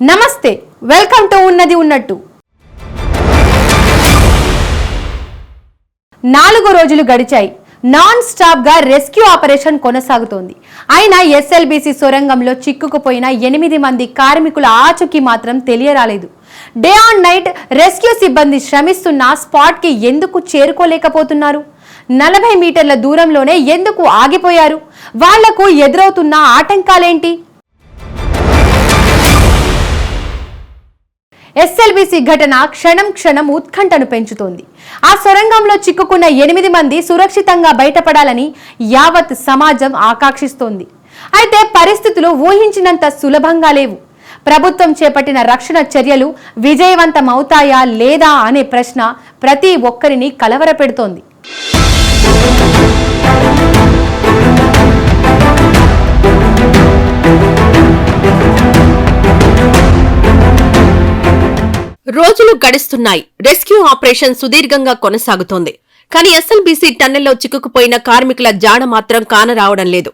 నమస్తే, welcome to ఉన్నది ఉన్నట్టు. 4 రోజులు గడిచాయి. నాన్ స్టాప్ గా రెస్క్యూ ఆపరేషన్ కొనసాగుతోంది. అయినా ఎస్ఎల్బీసీ సొరంగంలో చిక్కుకుపోయిన 8 మంది కార్మికుల ఆచూకీ మాత్రం తెలియరాలేదు. డే ఆన్ నైట్ రెస్క్యూ సిబ్బంది శ్రమిస్తున్న స్పాట్ కి ఎందుకు చేరుకోలేకపోతున్నారు? 40 మీటర్ల దూరంలోనే ఎందుకు ఆగిపోయారు? వాళ్లకు ఎదురవుతున్న ఆటంకాలేంటి? ఎస్ఎల్బీసీ ఘటన క్షణం క్షణం ఉత్కంఠను పెంచుతోంది. ఆ సొరంగంలో చిక్కుకున్న 8 మంది సురక్షితంగా బయటపడాలని యావత్ సమాజం ఆకాంక్షిస్తోంది. అయితే పరిస్థితులు ఊహించినంత సులభంగా లేవు. ప్రభుత్వం చేపట్టిన రక్షణ చర్యలు విజయవంతమవుతాయా లేదా అనే ప్రశ్న ప్రతి ఒక్కరిని కలవరపెడుతోంది. రోజులు గడుస్తున్నాయి. రెస్క్యూ ఆపరేషన్ సుదీర్ఘంగా కొనసాగుతోంది. కానీ ఎస్ఎల్బీసీ టన్నెల్లో చిక్కుకుపోయిన కార్మికుల జాడ మాత్రం కానరావడం లేదు.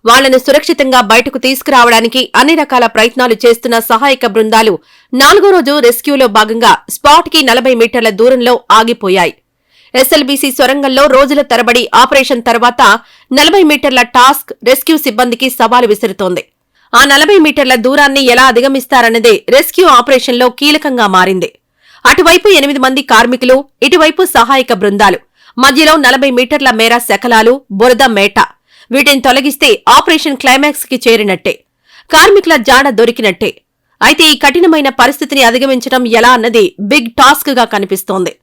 వాళ్లను సురక్షితంగా బయటకు తీసుకురావడానికి అన్ని రకాల ప్రయత్నాలు చేస్తున్న సహాయక బృందాలు 4వ రోజు రెస్క్యూలో భాగంగా స్పాట్ కి 40 మీటర్ల దూరంలో ఆగిపోయాయి. ఎస్ఎల్బీసీ సొరంగంలో రోజుల తరబడి ఆపరేషన్ తర్వాత 40 మీటర్ల టాస్క్ రెస్క్యూ సిబ్బందికి సవాలు విసురుతోంది. ఆ 40 మీటర్ల దూరాన్ని ఎలా అధిగమిస్తారన్నదే రెస్క్యూ ఆపరేషన్లో కీలకంగా మారింది. అటువైపు 8 మంది కార్మికులు, ఇటువైపు సహాయక బృందాలు, మధ్యలో 40 మీటర్ల మేర శకలాలు, బురద మేట. వీటిని తొలగిస్తే ఆపరేషన్ క్లైమాక్స్ కి చేరినట్టే, కార్మికుల జాడ దొరికినట్టే. అయితే ఈ కఠినమైన పరిస్థితిని అధిగమించడం ఎలా అన్నది బిగ్ టాస్క్ గా కనిపిస్తోంది.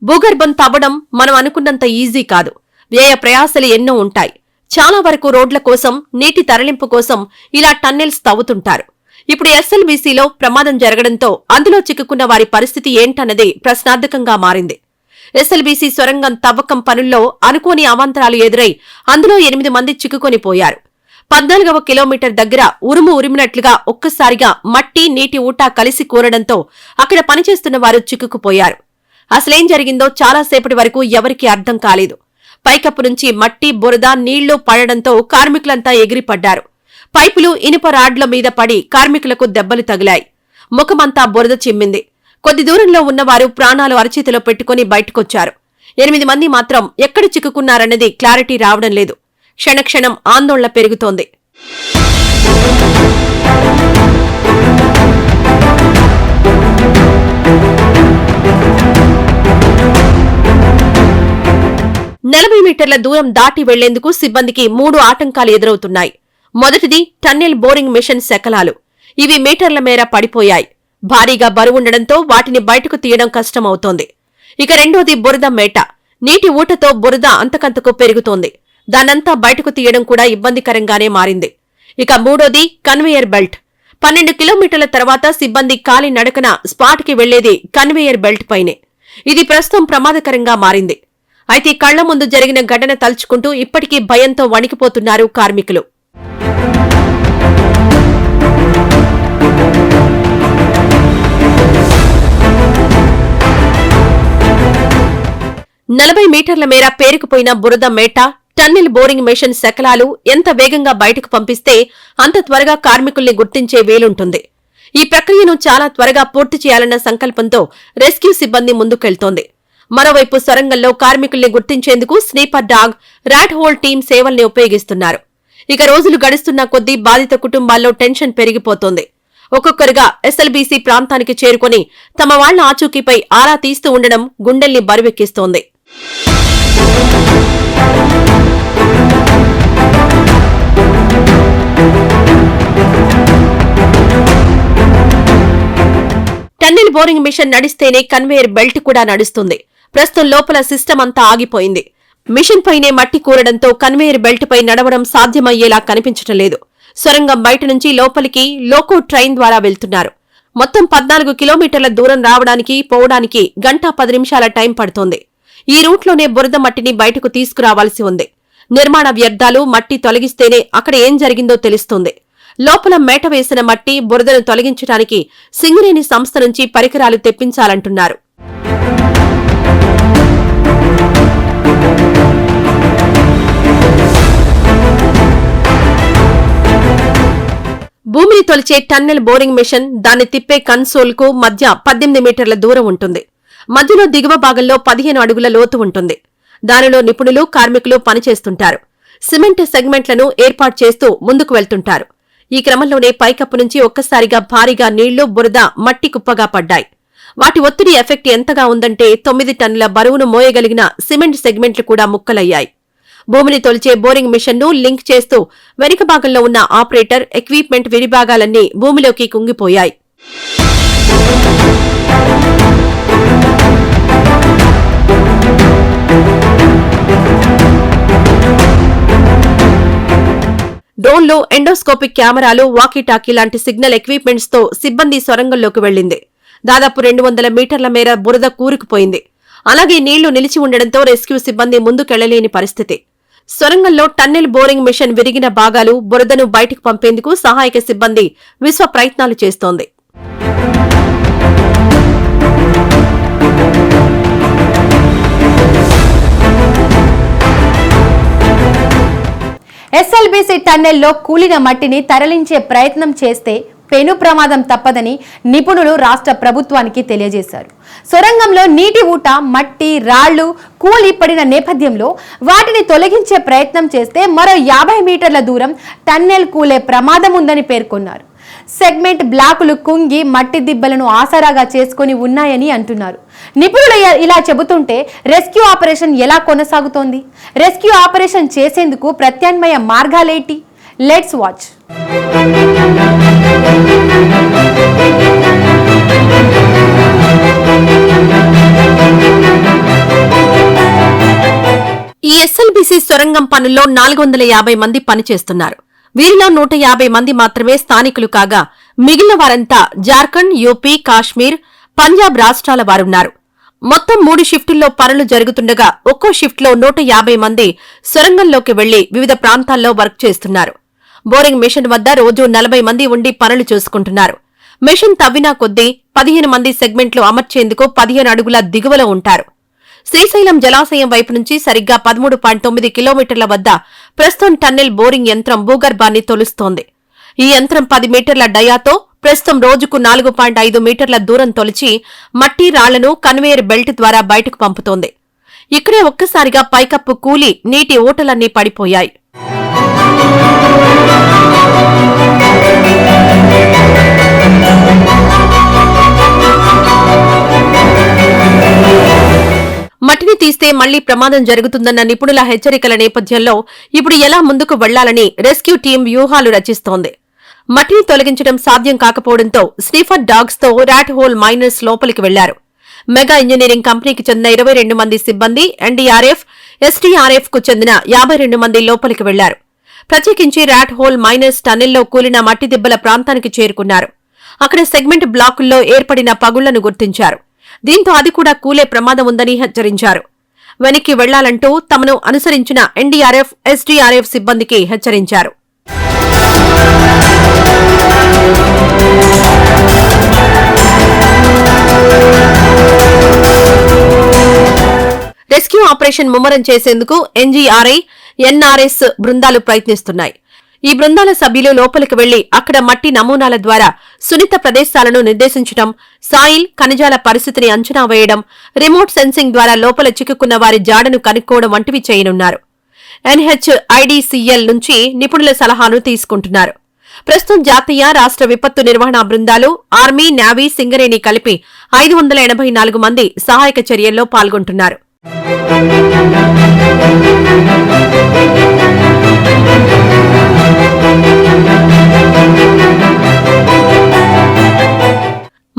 భూగర్భం తవ్వడం మనం అనుకున్నంత ఈజీ కాదు. వ్యయ ప్రయాసలు ఎన్నో ఉంటాయి. చాలా వరకు రోడ్ల కోసం, నీటి తరలింపు కోసం ఇలా టన్నెల్స్ తవ్వుతుంటారు. ఇప్పుడు ఎస్ఎల్బీసీలో ప్రమాదం జరగడంతో అందులో చిక్కుకున్న వారి పరిస్థితి ఏంటన్నది ప్రశ్నార్థకంగా మారింది. ఎస్ఎల్బీసీ సొరంగం తవ్వకం పనుల్లో అనుకోని అవాంతరాలు ఎదురై అందులో 8 మంది చిక్కుకొని పోయారు. 14వ కిలోమీటర్ దగ్గర ఉరిమినట్లుగా ఒక్కసారిగా మట్టి, నీటి ఊట కలిసి కూరడంతో అక్కడ పనిచేస్తున్న వారు చిక్కుకుపోయారు. అసలేం జరిగిందో చాలాసేపటి వరకు ఎవరికీ అర్థం కాలేదు. పైకప్పు నుంచి మట్టి, బురద, నీళ్లు పడడంతో కార్మికులంతా ఎగిరిపడ్డారు. పైపులు, ఇనుప రాడ్ల మీద పడి కార్మికులకు దెబ్బలు తగిలాయి. ముఖమంతా బురద చిమ్మింది. కొద్ది దూరంలో ఉన్నవారు ప్రాణాలు అరచేతిలో పెట్టుకుని బయటకొచ్చారు. 8 మంది మాత్రం ఎక్కడ చిక్కుకున్నారన్నది క్లారిటీ రావడం లేదు. క్షణక్షణం ఆందోళన పెరుగుతోంది. మీటర్ల దూరం దాటి వెళ్లేందుకు సిబ్బందికి 3 ఆటంకాలు ఎదురవుతున్నాయి. మొదటిది టన్నెల్ బోరింగ్ మిషన్ శకలాలు. ఇవి మీటర్ల మేర పడిపోయాయి. భారీగా బరువుండడంతో వాటిని బయటకు తీయడం కష్టమవుతోంది. ఇక రెండోది బురద మేట. నీటి ఊటతో బురద అంతకంతకు పెరుగుతోంది. దానంతా బయటకు తీయడం కూడా ఇబ్బందికరంగానే మారింది. ఇక మూడోది కన్వేయర్ బెల్ట్. 12 కిలోమీటర్ల తర్వాత సిబ్బంది కాలి నడకన స్పాట్కి వెళ్లేది కన్వేయర్ బెల్ట్ పైనే. ఇది ప్రస్తుతం ప్రమాదకరంగా మారింది. అయితే కళ్ల ముందు జరిగిన ఘటన తలుచుకుంటూ ఇప్పటికీ భయంతో వణికిపోతున్నారు కార్మికులు. నలభై మీటర్ల మేర పేరుకుపోయిన బురద మేట, టన్నెల్ బోరింగ్ మెషిన్ శకలాలు ఎంత వేగంగా బయటకు పంపిస్తే అంత త్వరగా కార్మికుల్ని గుర్తించే వీలుంటుంది. ఈ ప్రక్రియను చాలా త్వరగా పూర్తి చేయాలన్న సంకల్పంతో రెస్క్యూ సిబ్బంది ముందుకెళ్తోంది. మరోవైపు సొరంగంలో కార్మికుల్ని గుర్తించేందుకు sniffer dog, rat whole team సేవల్ని ఉపయోగిస్తున్నారు. ఇక రోజులు గడుస్తున్న కొద్దీ బాధిత కుటుంబాల్లో టెన్షన్ పెరిగిపోతోంది. ఒక్కొక్కరుగా ఎస్ఎల్బీసీ ప్రాంతానికి చేరుకుని తమ వాళ్ల ఆచూకీపై ఆరా తీస్తూ ఉండడం గుండెల్ని బరువెక్కిస్తోంది. టన్నెల్ బోరింగ్ మిషన్ నడిస్తేనే కన్వేయర్ బెల్ట్ కూడా నడుస్తుంది. ప్రస్తుతం లోపల సిస్టమ్ అంతా ఆగిపోయింది. మిషన్ పైనే మట్టి కూరడంతో కన్వేయర్ బెల్ట్ పై నడవడం సాధ్యమయ్యేలా కనిపించటం లేదు. సొరంగం బయట నుంచి లోపలికి లోకో ట్రైన్ ద్వారా వెళ్తున్నారు. మొత్తం 14 కిలోమీటర్ల దూరం రావడానికి, పోవడానికి 1 గంట 10 నిమిషాల టైం పడుతోంది. ఈ రూట్లోనే బురద మట్టిని బయటకు తీసుకురావాల్సి ఉంది. నిర్మాణ వ్యర్థాలు, మట్టి తొలగిస్తేనే అక్కడ ఏం జరిగిందో తెలుస్తుంది. లోపల మేట వేసిన మట్టి, బురదను తొలగించడానికి సింగరేణి సంస్థ నుంచి పరికరాలు తెప్పించాలంటున్నారు. తొలిచే టన్నెల్ బోరింగ్ మెషిన్ దాన్ని తిప్పే కన్సోల్ కు మధ్య 18 మీటర్ల దూరం ఉంటుంది. మధ్యలో దిగువ భాగంలో 15 అడుగుల లోతు ఉంటుంది. దానిలో నిపుణులు, కార్మికులు పనిచేస్తుంటారు. సిమెంట్ సెగ్మెంట్లను ఏర్పాటు చేస్తూ ముందుకు వెళ్తుంటారు. ఈ క్రమంలోనే పైకప్పు నుంచి ఒక్కసారిగా భారీగా నీళ్లు, బురద, మట్టి కుప్పగా పడ్డాయి. వాటి ఒత్తిడి ఎఫెక్ట్ ఎంతగా ఉందంటే 9 టన్నుల బరువును మోయగలిగిన సిమెంట్ సెగ్మెంట్లు కూడా ముక్కలయ్యాయి. భూమిని తొలిచే బోరింగ్ మిషన్ను లింక్ చేస్తూ వెనుక భాగంలో ఉన్న ఆపరేటర్, ఎక్విప్మెంట్ విడిభాగాలన్నీ భూమిలోకి కుంగిపోయాయి. డ్రోన్లో ఎండోస్కోపిక్ కెమెరాలు, వాకీటాకీ లాంటి సిగ్నల్ ఎక్విప్మెంట్స్ తో సిబ్బంది సొరంగంలోకి వెళ్లింది. దాదాపు 200 మీటర్ల మేర బురద కూరుకుపోయింది. అలాగే నీళ్లు నిలిచి ఉండడంతో రెస్క్యూ సిబ్బంది ముందుకెళ్లలేని పరిస్థితి. సొరంగంలో టన్నెల్ బోరింగ్ మిషన్ విరిగిన భాగాలు, బురదను బయటకు పంపేందుకు సహాయక సిబ్బంది విశ్వ ప్రయత్నాలు చేస్తోంది. ఎస్ఎల్బీసీ టన్నెల్లో కూలిన మట్టిని తరలించే ప్రయత్నం చేస్తే పెను ప్రమాదం తప్పదని నిపుణులు రాష్ట్ర ప్రభుత్వానికి తెలియజేశారు. సొరంగంలో నీటి ఊట, మట్టి, రాళ్లు కూలి పడిన నేపథ్యంలో వాటిని తొలగించే ప్రయత్నం చేస్తే మరో 50 మీటర్ల దూరం టన్నెల్ కూలే ప్రమాదం ఉందని పేర్కొన్నారు. సెగ్మెంట్ బ్లాకులు కుంగి మట్టి దిబ్బలను ఆసరాగా చేసుకుని ఉన్నాయని అంటున్నారు. నిపుణులు ఇలా చెబుతుంటే రెస్క్యూ ఆపరేషన్ ఎలా కొనసాగుతోంది? రెస్క్యూ ఆపరేషన్ చేసేందుకు ప్రత్యామ్నాయ మార్గాలేంటి? Let's watch. ఈ ఎస్ఎల్బీసీ సొరంగం పనుల్లో 450 మంది పనిచేస్తున్నారు. వీరిలో 150 మంది మాత్రమే స్థానికులు కాగా మిగిలిన వారంతా జార్ఖండ్, యూపీ, కాశ్మీర్, పంజాబ్ రాష్ట్రాల వారున్నారు. మొత్తం 3 షిఫ్టుల్లో పనులు జరుగుతుండగా ఒక్కో షిఫ్ట్లో 150 మంది సొరంగంలోకి వెళ్లి వివిధ ప్రాంతాల్లో వర్క్ చేస్తున్నారు. బోరింగ్ మెషిన్ వద్ద రోజు 40 మంది ఉండి పనులు చూసుకుంటున్నారు. మెషిన్ తవ్వినా కొద్దీ 15 మంది సెగ్మెంట్లు అమర్చేందుకు 15 అడుగుల దిగువలో ఉంటారు. శ్రీశైలం జలాశయం వైపు నుంచి సరిగ్గా 13.9 కిలోమీటర్ల వద్ద ప్రస్తుతం టన్నెల్ బోరింగ్ యంత్రం భూగర్భాన్ని తొలుస్తోంది. ఈ యంత్రం 10 మీటర్ల డయాతో ప్రస్తుతం రోజుకు 4.5 మీటర్ల దూరం తొలిచి మట్టి, రాళ్లను కన్వేయర్ బెల్ట్ ద్వారా బయటకు పంపుతోంది. ఇక్కడే ఒక్కసారిగా పైకప్పు కూలి నీటి ఊటలన్నీ పడిపోయాయి. మట్టిని తీస్తే మళ్లీ ప్రమాదం జరుగుతుందన్న నిపుణుల హెచ్చరికల నేపథ్యంలో ఇప్పుడు ఎలా ముందుకు వెళ్లాలని రెస్క్యూ టీం వ్యూహాలు రచిస్తోంది. మట్టిని తొలగించడం సాధ్యం కాకపోవడంతో స్నిఫర్ డాగ్స్ తో ర్యాట్ హోల్ మైనర్స్ లోపలికి వెళ్లారు. మెగా ఇంజనీరింగ్ కంపెనీకి చెందిన 22 మంది సిబ్బంది, ఎన్డీఆర్ఎఫ్, ఎస్డీఆర్ఎఫ్ కు చెందిన 52 మంది లోపలికి వెళ్లారు. ప్రత్యేకించి ర్యాట్ హోల్ మైనర్స్ టన్నెల్లో కూలిన మట్టి దిబ్బల ప్రాంతానికి చేరుకున్నారు. అక్కడ సెగ్మెంట్ బ్లాకుల్లో ఏర్పడిన పగుళ్లను గుర్తించారు. దీంతో అది కూడా కూలే ప్రమాదం ఉందని హెచ్చరించారు. వెనక్కి వెళ్లాలంటూ తమను అనుసరించిన ఎన్డీఆర్ఎఫ్, ఎస్డీఆర్ఎఫ్ సిబ్బందికి హెచ్చరించారు. రెస్క్యూ ఆపరేషన్ ముమ్మరం చేసేందుకు ఎన్జీఆర్ఐ, ఎన్ఆర్ఎస్ బృందాలు ప్రయత్నిస్తున్నాయి. ఈ బృందాల సభ్యులు లోపలికి వెళ్లి అక్కడ మట్టి నమూనాల ద్వారా సున్నిత ప్రదేశాలను నిర్దేశించడం, సాయిల్, ఖనిజాల పరిస్థితిని అంచనా వేయడం, రిమోట్ సెన్సింగ్ ద్వారా లోపల చిక్కుకున్న వారి జాడను కనుక్కోవడం వంటివి చేయనున్నారు. ఎన్హెచ్ఐడిసిఎల్ నుంచి నిపుణుల సలహాను తీసుకుంటున్నారు. ప్రస్తుతం జాతీయ, రాష్ట్ర విపత్తు నిర్వహణ బృందాలు, ఆర్మీ, నేవీ, సింగరేణి కలిపి 584 మంది సహాయక చర్యల్లో పాల్గొంటున్నారు.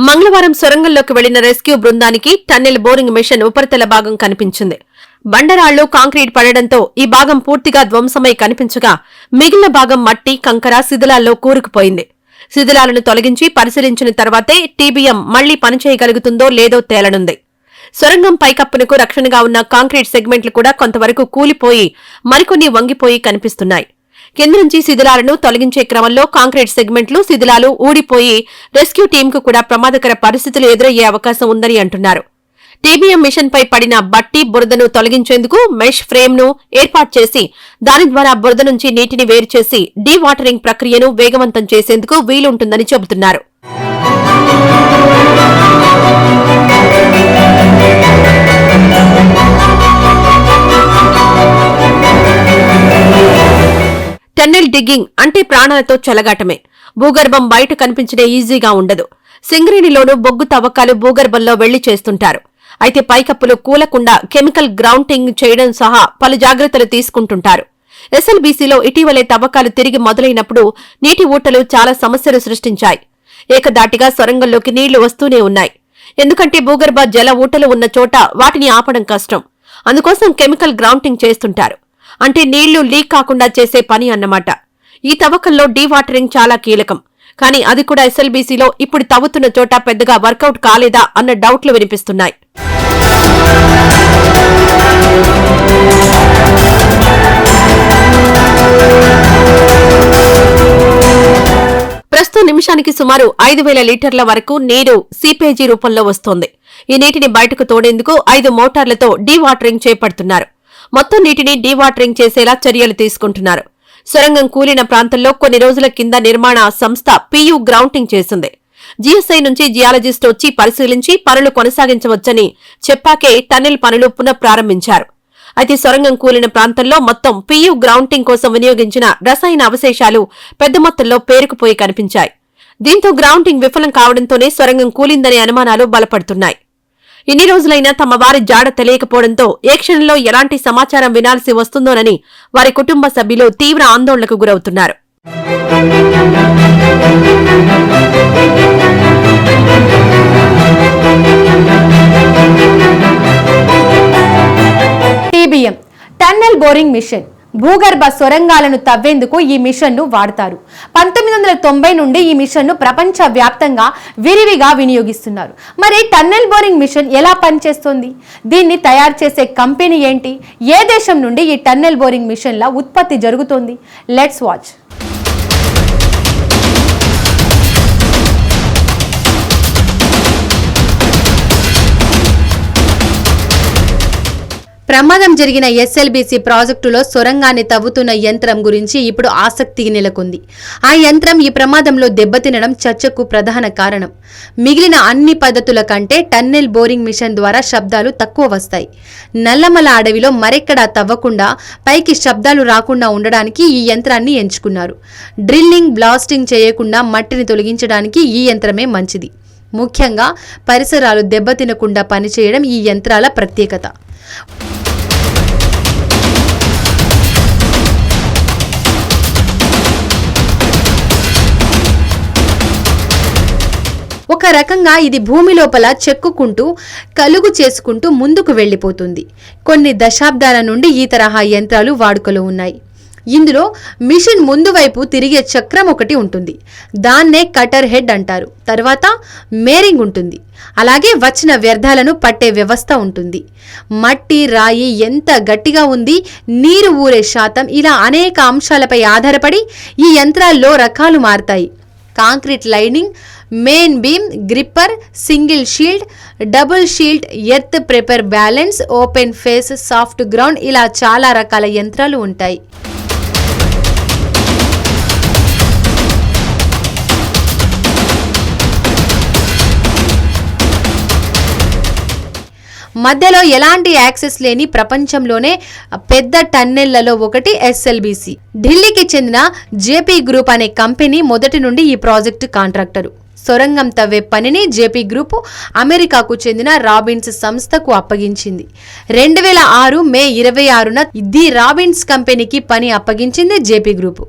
మంగళవారం సొరంగంలోకి వెళ్లిన రెస్క్యూ బృందానికి టన్నెల్ బోరింగ్ మెషిన్ ఉపరితల భాగం కనిపించింది. బండరాళ్లు, కాంక్రీట్ పడడంతో ఈ భాగం పూర్తిగా ధ్వంసమై కనిపించగా మిగిలిన భాగం మట్టి, కంకర, శిథిలాల్లో కూరుకుపోయింది. శిథిలాలను తొలగించి పరిశీలించిన తర్వాతే టీబీఎం మళ్లీ పనిచేయగలుగుతుందో లేదో తేలనుంది. సొరంగం పైకప్పునకు రక్షణగా ఉన్న కాంక్రీట్ సెగ్మెంట్లు కూడా కొంతవరకు కూలిపోయి మరికొన్ని వంగిపోయి కనిపిస్తున్నాయి. కింద నుంచి శిథిలాలను తొలగించే క్రమంలో కాంక్రీట్ సెగ్మెంట్లు, శిథిలాలు ఊడిపోయి రెస్క్యూ టీంకు కూడా ప్రమాదకర పరిస్థితులు ఎదురయ్యే అవకాశం ఉందని అంటున్నారు. టీబీఎం మిషన్ పై పడిన బట్టి బురదను తొలగించేందుకు మెష్ ఫ్రేమ్ ను ఏర్పాటు చేసి దాని ద్వారా బురద నుంచి నీటిని వేరు చేసి డీవాటరింగ్ ప్రక్రియను వేగవంతం చేసేందుకు వీలుంటుందని చెబుతున్నారు. టన్నెల్ డిగ్గింగ్ అంటే ప్రాణాలతో చెలగాటమే. భూగర్భం బయట కనిపించడే ఈజీగా ఉండదు. సింగరేణిలోనూ బొగ్గు తవ్వకాలు భూగర్భంలో వెళ్లి చేస్తుంటారు. అయితే పైకప్పులు కూలకుండా కెమికల్ గ్రౌండింగ్ చేయడం సహా పలు జాగ్రత్తలు తీసుకుంటుంటారు. ఎస్ఎల్బీసీలో ఇటీవలే తవ్వకాలు తిరిగి మొదలైనప్పుడు నీటి ఊటలు చాలా సమస్యలు సృష్టించాయి. ఏకదాటిగా సొరంగంలోకి నీళ్లు వస్తూనే ఉన్నాయి. ఎందుకంటే భూగర్భ జల ఊటలు ఉన్న చోట వాటిని ఆపడం కష్టం. అందుకోసం కెమికల్ గ్రౌండింగ్ చేస్తుంటారు. అంటే నీళ్లు లీక్ కాకుండా చేసే పని అన్నమాట. ఈ తవ్వకంలో డీవాటరింగ్ చాలా కీలకం. కానీ అది కూడా ఎస్ఎల్బీసీలో ఇప్పుడు తవ్వుతున్న చోట పెద్దగా వర్కౌట్ కాలేదా అన్న డౌట్లు వినిపిస్తున్నాయి. ప్రస్తుతం నిమిషానికి సుమారు 5,000 లీటర్ల వరకు నీరు సీపేజీ రూపంలో వస్తోంది. ఈ నీటిని బయటకు తోడేందుకు 5 మోటార్లతో డీవాటరింగ్ చేపడుతున్నారు. మొత్తం నీటిని డీవాటరింగ్ చేసేలా చర్యలు తీసుకుంటున్నారు. సొరంగం కూలిన ప్రాంతంలో కొన్ని రోజుల కింద నిర్మాణ సంస్థ పియు గ్రౌండింగ్ చేసింది. జీఎస్ఐ నుంచి జియాలజిస్ట్ వచ్చి పరిశీలించి పనులు కొనసాగించవచ్చని చెప్పాకే టన్నెల్ పనులు పునఃప్రారంభించారు. అయితే సొరంగం కూలిన ప్రాంతంలో మొత్తం పియు గ్రౌండింగ్ కోసం వినియోగించిన రసాయన అవశేషాలు పెద్ద మొత్తంలో పేరుకుపోయి కనిపించాయి. దీంతో గ్రౌండింగ్ విఫలం కావడంతోనే సొరంగం కూలిందనే అనుమానాలు బలపడుతున్నాయి. ఇన్ని రోజులైనా తమ వారి జాడ తెలియకపోవడంతో ఏ క్షణంలో ఎలాంటి సమాచారం వినాల్సి వస్తుందోనని వారి కుటుంబ సభ్యులు తీవ్ర ఆందోళనకు గురవుతున్నారు. టీబీఎం టన్నెల్ బోరింగ్ మిషన్ భూగర్భ సొరంగాలను తవ్వేందుకు ఈ మిషన్ను వాడతారు. 1990 నుండి ఈ మిషన్ను ప్రపంచ వ్యాప్తంగా విరివిగా వినియోగిస్తున్నారు. మరి టన్నెల్ బోరింగ్ మిషన్ ఎలా పనిచేస్తుంది? దీన్ని తయారు చేసే కంపెనీ ఏంటి? ఏ దేశం నుండి ఈ టన్నెల్ బోరింగ్ మిషన్ల ఉత్పత్తి జరుగుతోంది? Let's watch. ప్రమాదం జరిగిన ఎస్ఎల్బీసీ ప్రాజెక్టులో సొరంగాన్ని తవ్వుతున్న యంత్రం గురించి ఇప్పుడు ఆసక్తి నెలకొంది. ఆ యంత్రం ఈ ప్రమాదంలో దెబ్బతినడం చర్చకు ప్రధాన కారణం. మిగిలిన అన్ని పద్ధతుల కంటే టన్నెల్ బోరింగ్ మిషన్ ద్వారా శబ్దాలు తక్కువ వస్తాయి. నల్లమల అడవిలో మరెక్కడా తవ్వకుండా పైకి శబ్దాలు రాకుండా ఉండడానికి ఈ యంత్రాన్ని ఎంచుకున్నారు. డ్రిల్లింగ్, బ్లాస్టింగ్ చేయకుండా మట్టిని తొలగించడానికి ఈ యంత్రమే మంచిది. ముఖ్యంగా పరిసరాలు దెబ్బతినకుండా పనిచేయడం ఈ యంత్రాల ప్రత్యేకత. ఒక రకంగా ఇది భూమి లోపల చెక్కుకుంటూ కలుగు చేసుకుంటూ ముందుకు వెళ్ళిపోతుంది. కొన్ని దశాబ్దాల నుండి ఈ తరహా యంత్రాలు వాడుకలో ఉన్నాయి. ఇందులో మిషన్ ముందు వైపు తిరిగే చక్రం ఒకటి ఉంటుంది. దాన్నే కటర్ హెడ్ అంటారు. తర్వాత మేరింగ్ ఉంటుంది. అలాగే వచ్చిన వ్యర్థాలను పట్టే వ్యవస్థ ఉంటుంది. మట్టి, రాయి ఎంత గట్టిగా ఉంది, నీరు ఊరే శాతం, ఇలా అనేక అంశాలపై ఆధారపడి ఈ యంత్రాల్లో రకాలు మారతాయి. Concrete lining, main beam, gripper, single shield, double shield, earth prepare balance, open face, soft ground, ఇలా చాలా రకాల యంత్రాలు ఉంటాయి. మధ్యలో ఎలాంటి యాక్సెస్ లేని ప్రపంచంలోనే పెద్ద టన్నెళ్లలో ఒకటి ఎస్ఎల్బీసీ. ఢిల్లీకి చెందిన జేపీ గ్రూప్ అనే కంపెనీ మొదటి నుండి ఈ ప్రాజెక్టు కాంట్రాక్టరు. సొరంగం తవ్వే పనిని జేపీ గ్రూప్ అమెరికాకు చెందిన రాబిన్స్ సంస్థకు అప్పగించింది. 2006 మే 26న ది రాబిన్స్ కంపెనీకి పని అప్పగించింది జేపీ గ్రూప్.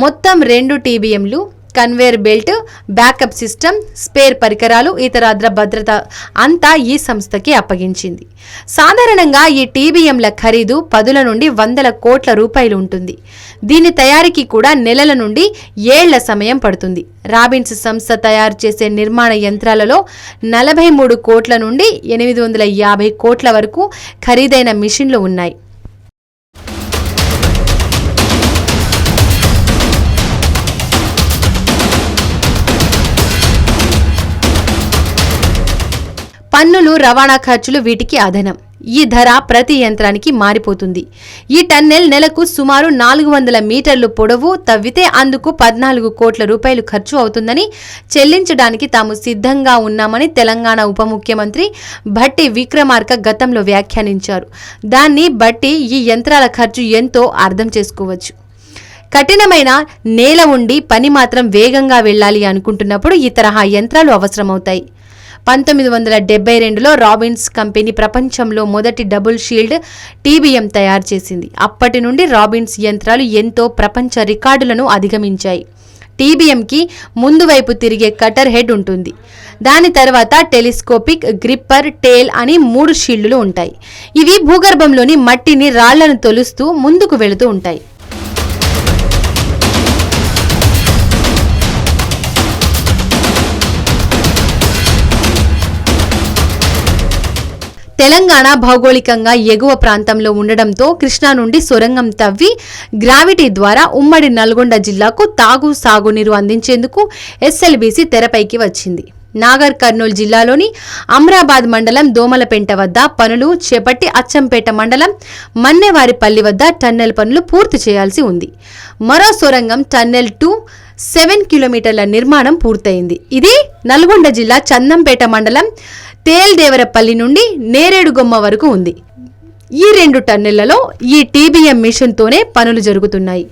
మొత్తం 2 టీబీఎంలు, conveyor belt, backup system, spare పరికరాలు, ఇతరత్ర భద్రత అంతా ఈ సంస్థకి అప్పగించింది. సాధారణంగా ఈ టీబీఎంల ఖరీదు 10 నుండి 100 కోట్ల రూపాయలు ఉంటుంది. దీని తయారీకి కూడా నెలల నుండి ఏళ్ల సమయం పడుతుంది. రాబిన్స్ సంస్థ తయారు చేసే నిర్మాణ యంత్రాలలో 43 కోట్ల నుండి 850 కోట్ల వరకు ఖరీదైన మిషన్లు ఉన్నాయి. పన్నులు, రవాణా ఖర్చులు వీటికి అదనం. ఈ ధర ప్రతి యంత్రానికి మారిపోతుంది. ఈ టన్నెల్ నెలకు సుమారు 400 మీటర్లు పొడవు, తవ్వితే అందుకు 14 కోట్ల రూపాయలు ఖర్చు అవుతుందని, చెల్లించడానికి తాము సిద్ధంగా ఉన్నామని తెలంగాణ ఉప ముఖ్యమంత్రి భట్టి విక్రమార్క గతంలో వ్యాఖ్యానించారు. దాన్ని బట్టి ఈ యంత్రాల ఖర్చు ఎంతో అర్థం చేసుకోవచ్చు. కఠినమైన నేల ఉండి పని మాత్రం వేగంగా వెళ్ళాలి అనుకుంటున్నప్పుడు ఈ తరహా యంత్రాలు అవసరమవుతాయి. 1972లో రాబిన్స్ కంపెనీ ప్రపంచంలో మొదటి డబుల్ షీల్డ్ టీబీఎం తయారు చేసింది. అప్పటి నుండి రాబిన్స్ యంత్రాలు ఎంతో ప్రపంచ రికార్డులను అధిగమించాయి. టీబీఎంకి ముందు వైపు తిరిగే కటర్ హెడ్ ఉంటుంది. దాని తర్వాత టెలిస్కోపిక్, గ్రిప్పర్, టేల్ అని 3 షీల్డ్లు ఉంటాయి. ఇవి భూగర్భంలోని మట్టిని, రాళ్లను తొలుస్తూ ముందుకు వెళుతూ ఉంటాయి. తెలంగాణ భౌగోళికంగా ఎగువ ప్రాంతంలో ఉండడంతో కృష్ణా నుండి సొరంగం తవ్వి గ్రావిటీ ద్వారా ఉమ్మడి నల్గొండ జిల్లాకు తాగు, సాగునీరు అందించేందుకు ఎస్ఎల్బీసీ తెరపైకి వచ్చింది. నాగర్ కర్నూలు జిల్లాలోని అమ్రాబాద్ మండలం దోమలపెంట వద్ద పనులు చేపట్టి అచ్చంపేట మండలం మన్నెవారిపల్లి వద్ద టన్నెల్ పనులు పూర్తి చేయాల్సి ఉంది. మరో సొరంగం టన్నెల్ 2 7 కిలోమీటర్ల నిర్మాణం పూర్తయింది. ఇది నల్గొండ జిల్లా చందంపేట మండలం తేల్దేవరపల్లి నుండి నేరేడుగొమ్మ వరకు ఉంది. ఈ 2 టన్నెళ్లలో ఈ టీబీఎం మిషన్తోనే పనులు జరుగుతున్నాయి.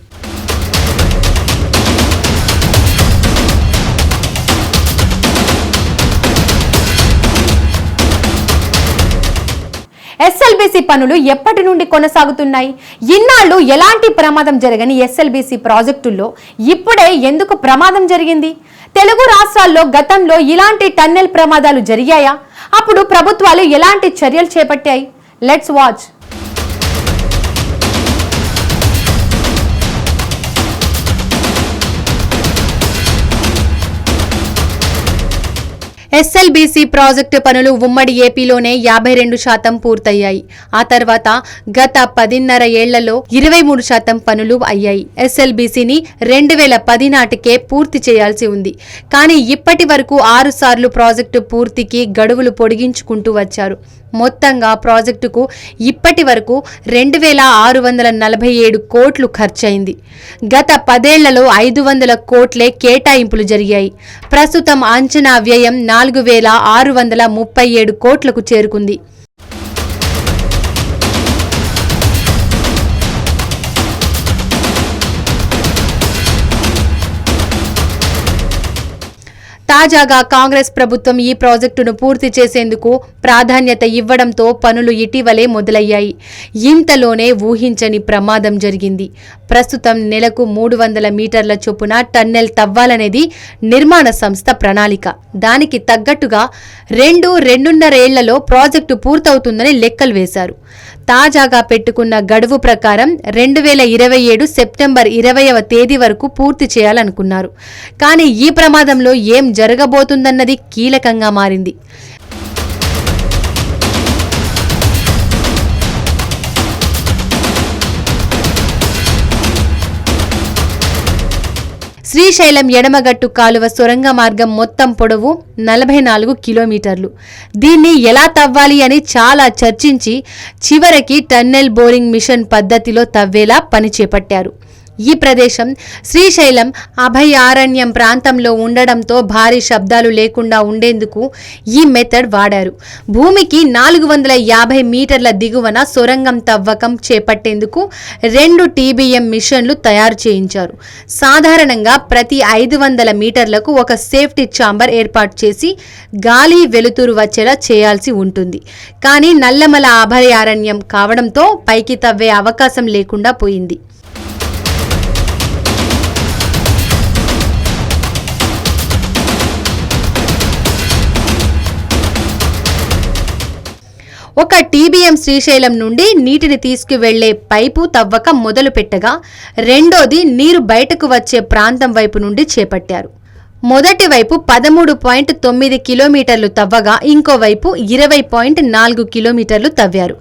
ఎస్ఎల్బీసీ పనులు ఎప్పటి నుండి కొనసాగుతున్నాయి? ఇన్నాళ్లు ఎలాంటి ప్రమాదం జరగని ఎస్ఎల్బీసీ ప్రాజెక్టుల్లో ఇప్పుడే ఎందుకు ప్రమాదం జరిగింది? తెలుగు రాష్ట్రాల్లో గతంలో ఇలాంటి టన్నెల్ ప్రమాదాలు జరిగాయా? అప్పుడు ప్రభుత్వాలు ఎలాంటి చర్యలు చేపట్టాయి? Let's watch. ఎస్ఎల్బీసీ ప్రాజెక్టు పనులు ఉమ్మడి ఏపీలోనే 52% పూర్తయ్యాయి. ఆ తర్వాత గత 10.5 ఏళ్లలో 23% పనులు అయ్యాయి. ఎస్ఎల్బీసీని 2010 నాటికే పూర్తి చేయాల్సి ఉంది. కానీ ఇప్పటి వరకు 6 సార్లు ప్రాజెక్టు పూర్తికి గడువులు పొడిగించుకుంటూ వచ్చారు. మొత్తంగా ప్రాజెక్టుకు ఇప్పటి వరకు 2647 కోట్లు ఖర్చయింది. గత 10 ఏళ్లలో 500 కోట్లే కేటాయింపులు జరిగాయి. ప్రస్తుతం అంచనా వ్యయం 4637 కోట్లకు చేరుకుంది. తాజాగా కాంగ్రెస్ ప్రభుత్వం ఈ ప్రాజెక్టును పూర్తి చేసేందుకు ప్రాధాన్యత ఇవ్వడంతో పనులు ఇటీవలే మొదలయ్యాయి. ఇంతలోనే ఊహించని ప్రమాదం జరిగింది. ప్రస్తుతం నెలకు 300 మీటర్ల చొప్పున టన్నెల్ తవ్వాలనేది నిర్మాణ సంస్థ ప్రణాళిక. దానికి తగ్గట్టుగా 2.5 ఏళ్లలో ప్రాజెక్టు పూర్తవుతుందని లెక్కలు వేశారు. తాజాగా పెట్టుకున్న గడువు ప్రకారం 2027 సెప్టెంబర్ 20వ తేదీ వరకు పూర్తి చేయాలనుకున్నారు. కానీ ఈ ప్రమాదంలో ఏం జరగబోతుందన్నది కీలకంగా మారింది. శ్రీశైలం ఎడమగట్టు కాలువ సొరంగ మార్గం మొత్తం పొడవు 44 కిలోమీటర్లు. దీన్ని ఎలా తవ్వాలి అని చాలా చర్చించి చివరికి టన్నెల్ బోరింగ్ మిషన్ పద్ధతిలో తవ్వేలా పని చేపట్టారు. ఈ ప్రదేశం శ్రీశైలం అభయారణ్యం ప్రాంతంలో ఉండడంతో భారీ శబ్దాలు లేకుండా ఉండేందుకు ఈ మెథడ్ వాడారు. భూమికి 450 మీటర్ల దిగువన సొరంగం తవ్వకం చేపట్టేందుకు 2 టీబీఎం మిషన్లు తయారు చేయించారు. సాధారణంగా ప్రతి 500 మీటర్లకు ఒక సేఫ్టీ ఛాంబర్ ఏర్పాటు చేసి గాలి, వెలుతురు వచ్చేలా చేయాల్సి ఉంటుంది. కానీ నల్లమల అభయారణ్యం కావడంతో పైకి తవ్వే అవకాశం లేకుండా పోయింది. ఒక టీబీఎం శ్రీశైలం నుండి నీటిని తీసుకువెళ్లే పైపు తవ్వకం మొదలు పెట్టగా, రెండోది నీరు బయటకు వచ్చే ప్రాంతం వైపు నుండి చేపట్టారు. మొదటి వైపు 13.9 కిలోమీటర్లు తవ్వగా ఇంకోవైపు 20.4 కిలోమీటర్లు తవ్వారు.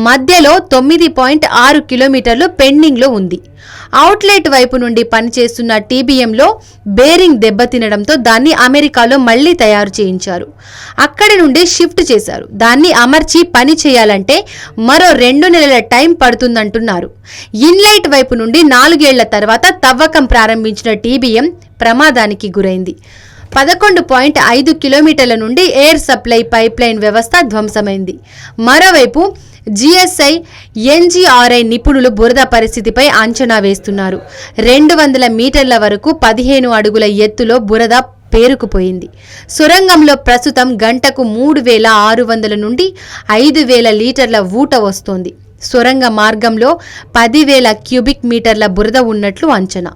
మధ్యలో 9.6 కిలోమీటర్లు పెండింగ్లో ఉంది. అవుట్లెట్ వైపు నుండి పనిచేస్తున్న టీబీఎంలో బేరింగ్ దెబ్బతినడంతో దాన్ని అమెరికాలో మళ్లీ తయారు చేయించారు. అక్కడి నుండి షిఫ్ట్ చేశారు. దాన్ని అమర్చి పని చేయాలంటే మరో 2 నెలల టైం పడుతుందంటున్నారు. ఇన్లైట్ వైపు నుండి 4 ఏళ్ల తర్వాత తవ్వకం ప్రారంభించిన టీబీఎం ప్రమాదానికి గురైంది. 11.5 కిలోమీటర్ల నుండి ఎయిర్ సప్లై పైప్లైన్ వ్యవస్థ ధ్వంసమైంది. మరోవైపు జిఎస్ఐ, ఎన్జిఆర్ఐ నిపుణులు బురద పరిస్థితిపై అంచనా వేస్తున్నారు. 200 మీటర్ల వరకు 15 అడుగుల ఎత్తులో బురద పేరుకుపోయింది. సొరంగంలో ప్రస్తుతం గంటకు 3600 నుండి 5000 లీటర్ల ఊట వస్తోంది. సొరంగ మార్గంలో 10,000 క్యూబిక్ మీటర్ల బురద ఉన్నట్లు అంచనా.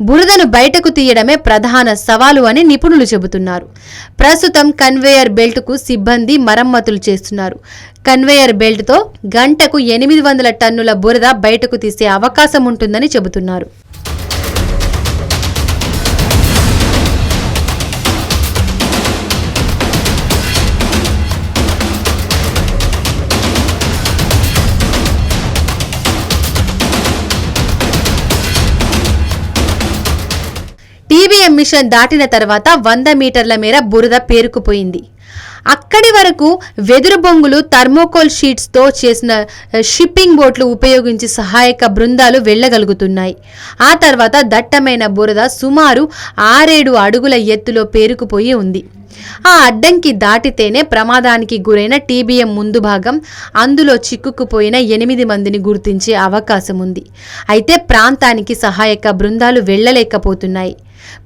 బురదను బయటకు తీయడమే ప్రధాన సవాలు అని నిపుణులు చెబుతున్నారు. ప్రస్తుతం కన్వేయర్ బెల్ట్కు సిబ్బంది మరమ్మతులు చేస్తున్నారు. కన్వేయర్ బెల్ట్తో గంటకు 800 టన్నుల బురద బయటకు తీసే అవకాశం ఉంటుందని చెబుతున్నారు. టీబీఎం మిషన్ దాటిన తర్వాత 100 మీటర్ల మేర బురద పేరుకుపోయింది. అక్కడి వరకు వెదురు బొంగులు, థర్మోకోల్ షీట్స్తో చేసిన షిప్పింగ్ బోట్లు ఉపయోగించి సహాయక బృందాలు వెళ్లగలుగుతున్నాయి. ఆ తర్వాత దట్టమైన బురద సుమారు 6-7 అడుగుల ఎత్తులో పేరుకుపోయి ఉంది. ఆ అడ్డంకి దాటితేనే ప్రమాదానికి గురైన టీబీఎం ముందు భాగం, అందులో చిక్కుకుపోయిన 8 మందిని గుర్తించే అవకాశం ఉంది. అయితే ప్రాంతానికి సహాయక బృందాలు వెళ్లలేకపోతున్నాయి.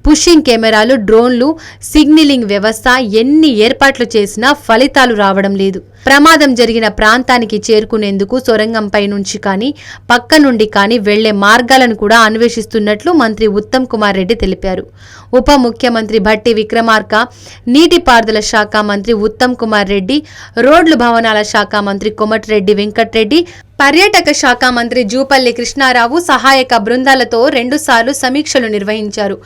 పుషింగ్ కెమెరాలు, డ్రోన్లు, సిగ్నలింగ్ వ్యవస్థ ఎన్ని ఏర్పాట్లు చేసినా ఫలితాలు రావడం లేదు. ప్రమాదం జరిగిన ప్రాంతానికి చేరుకునేందుకు సొరంగంపై నుంచి కానీ పక్క నుండి కానీ వెళ్లే మార్గాలను కూడా అన్వేషిస్తున్నట్లు మంత్రి ఉత్తమ్ కుమార్ రెడ్డి తెలిపారు. ఉప ముఖ్యమంత్రి భట్టి విక్రమార్క, నీటిపారుదల శాఖ మంత్రి ఉత్తమ్ కుమార్ రెడ్డి, రోడ్లు భవనాల శాఖ మంత్రి కోమటిరెడ్డి వెంకటరెడ్డి, పర్యాటక శాఖ మంత్రి జూపల్లి కృష్ణారావు సహాయక బృందాలతో 2 సార్లు సమీక్షలు నిర్వహించారు.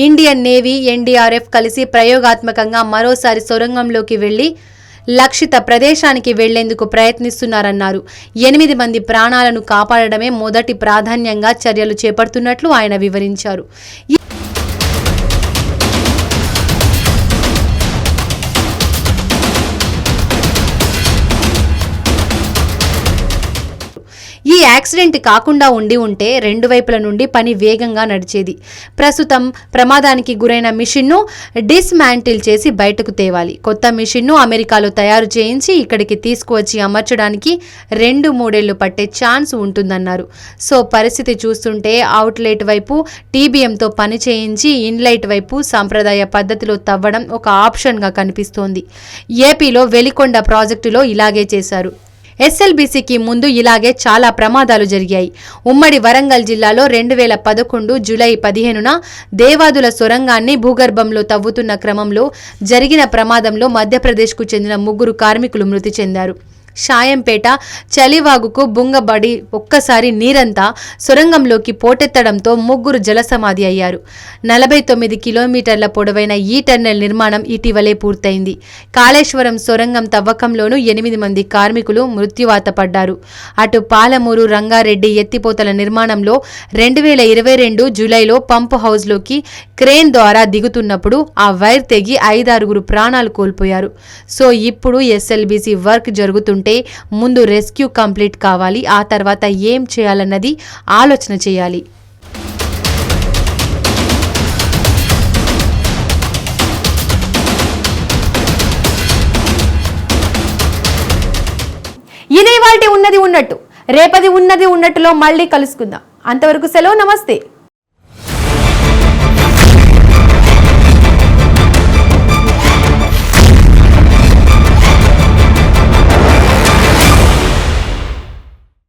ఇండియన్ నేవీ, ఎన్డీఆర్ఎఫ్ కలిసి ప్రయోగాత్మకంగా మరోసారి సొరంగంలోకి వెళ్లి లక్షిత ప్రదేశానికి వెళ్లేందుకు ప్రయత్నిస్తున్నారన్నారు. 8 మంది ప్రాణాలను కాపాడడమే మొదటి ప్రాధాన్యంగా చర్యలు చేపడుతున్నట్లు ఆయన వివరించారు. ఈ యాక్సిడెంట్ కాకుండా ఉంటే 2 వైపుల నుండి పని వేగంగా నడిచేది. ప్రస్తుతం ప్రమాదానికి గురైన మిషన్ను డిస్మాంటిల్ చేసి బయటకు తేవాలి. కొత్త మిషన్ను అమెరికాలో తయారు చేయించి ఇక్కడికి తీసుకువచ్చి అమర్చడానికి 2-3 ఏళ్లు పట్టే ఛాన్స్ ఉంటుందన్నారు. సో పరిస్థితి చూస్తుంటే అవుట్లెట్ వైపు టీబీఎంతో పని చేయించి ఇన్లైట్ వైపు సాంప్రదాయ పద్ధతిలో తవ్వడం ఒక ఆప్షన్గా కనిపిస్తోంది. ఏపీలో వెలికొండ ప్రాజెక్టులో ఇలాగే చేశారు. ఎస్ఎల్బీసీకి ముందు ఇలాగే చాలా ప్రమాదాలు జరిగాయి. ఉమ్మడి వరంగల్ జిల్లాలో 2011 జూలై 15న దేవాదుల సొరంగాన్ని భూగర్భంలో తవ్వుతున్న క్రమంలో జరిగిన ప్రమాదంలో మధ్యప్రదేశ్కు చెందిన 3 కార్మికులు మృతి చెందారు. షాయంపేట చలివాగుకు బుంగబడి ఒక్కసారి నీరంతా సొరంగంలోకి పోటెత్తడంతో 3 జలసమాధి అయ్యారు. 49 కిలోమీటర్ల పొడవైన ఈ టన్నెల్ నిర్మాణం ఇటీవలే పూర్తయింది. కాళేశ్వరం సొరంగం తవ్వకంలోనూ 8 మంది కార్మికులు మృత్యువాత పడ్డారు. అటు పాలమూరు, రంగారెడ్డి ఎత్తిపోతల నిర్మాణంలో 2022 జూలైలో పంపు హౌస్లోకి క్రేన్ ద్వారా దిగుతున్నప్పుడు ఆ వైర్ తెగి 5-6 ప్రాణాలు కోల్పోయారు. సో ఇప్పుడు ఎస్ఎల్బీసీ వర్క్ జరుగుతుంటే ముందు రెస్క్యూ కంప్లీట్ కావాలి. ఆ తర్వాత ఏం చేయాలన్నది ఆలోచన చేయాలి. ఇదే వాటి ఉన్నది ఉన్నట్టు, రేపది ఉన్నది ఉన్నట్టులో మళ్ళీ కలుసుకుందాం. అంతవరకు సెలవు, నమస్తే.